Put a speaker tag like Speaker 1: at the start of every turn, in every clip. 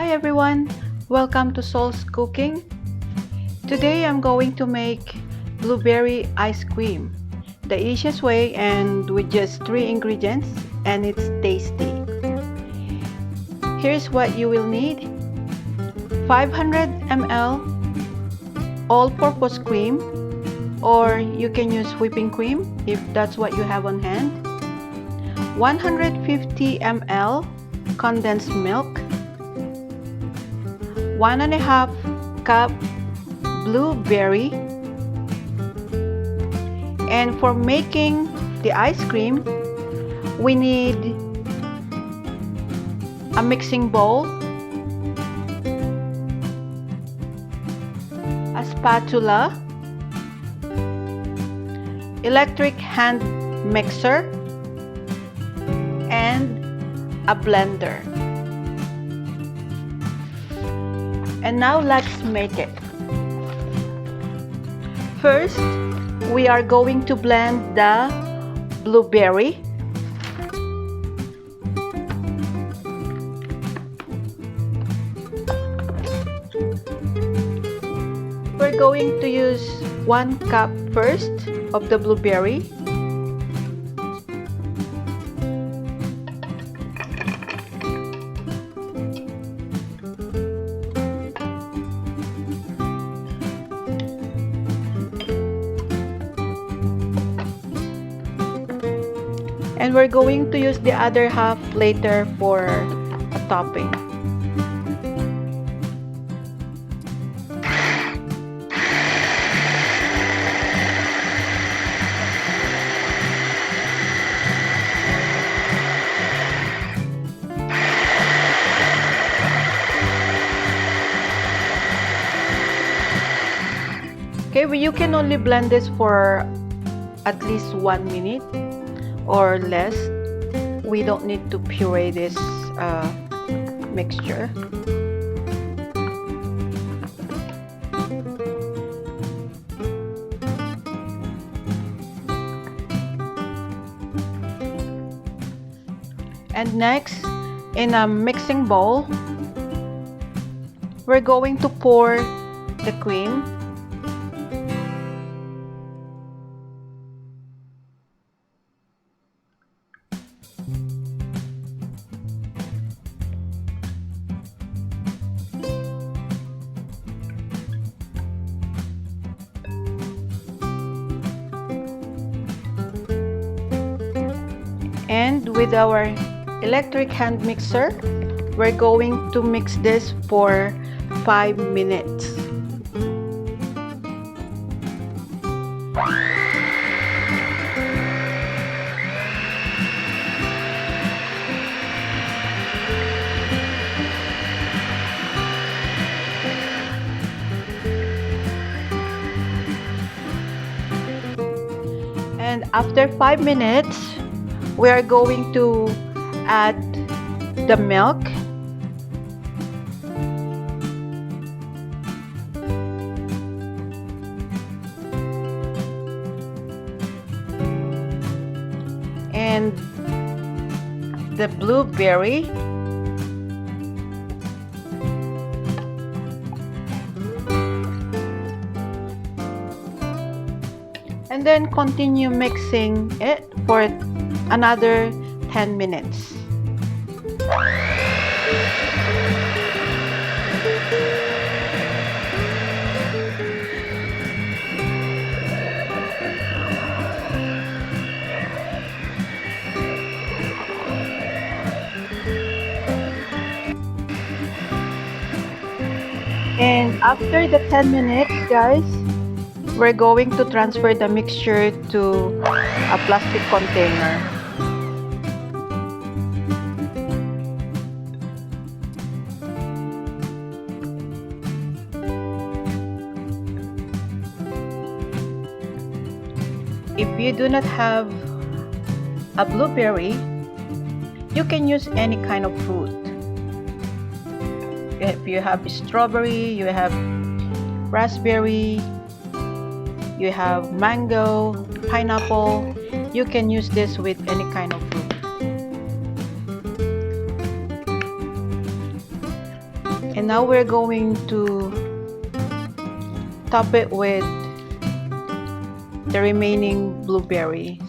Speaker 1: Hi everyone, welcome to Sol's Cooking. Today I'm going to make blueberry ice cream, the easiest way and with just 3 ingredients, and it's tasty. Here's what you will need: 500 ml all-purpose cream, or you can use whipping cream if that's what you have on hand, 150 ml condensed milk, 1.5 cup blueberry, and for making the ice cream we need a mixing bowl, a spatula, electric hand mixer, and a blender. And now let's make it. First, we are going to blend the blueberry. We're going to use 1 cup first of the blueberry. And we're going to use the other half later for a topping. Okay, you can only blend this for at least 1 minute or less. We don't need to puree this mixture. And next, in a mixing bowl, we're going to pour the cream. And with our electric hand mixer, we're going to mix this for 5 minutes. And after 5 minutes, we are going to add the milk. And the blueberry. And then continue mixing it for another 10 minutes. And after the 10 minutes, guys, we're going to transfer the mixture to a plastic container. If you do not have a blueberry, you can use any kind of fruit. If you have strawberry, you have raspberry, you have mango, pineapple, you can use this with any kind of fruit. And now we're going to top it with the remaining blueberries.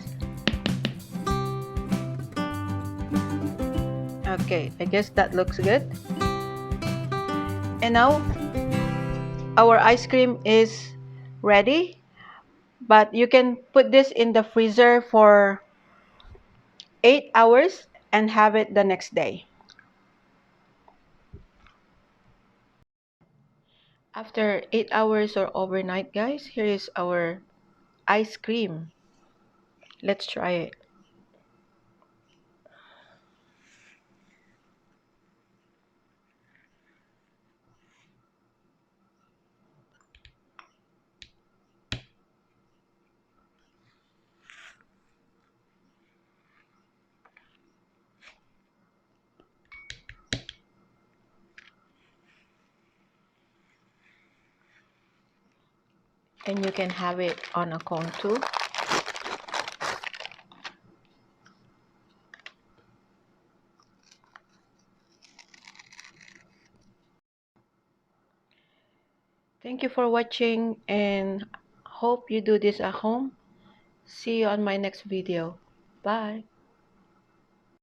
Speaker 1: Okay, I guess that looks good. And now our ice cream is ready, but you can put this in the freezer for 8 hours and have it the next day. After 8 hours or overnight, guys, here is our ice cream. Let's try it. And you can have it on a cone too. Thank you for watching and hope you do this at home. See you on my next video. Bye.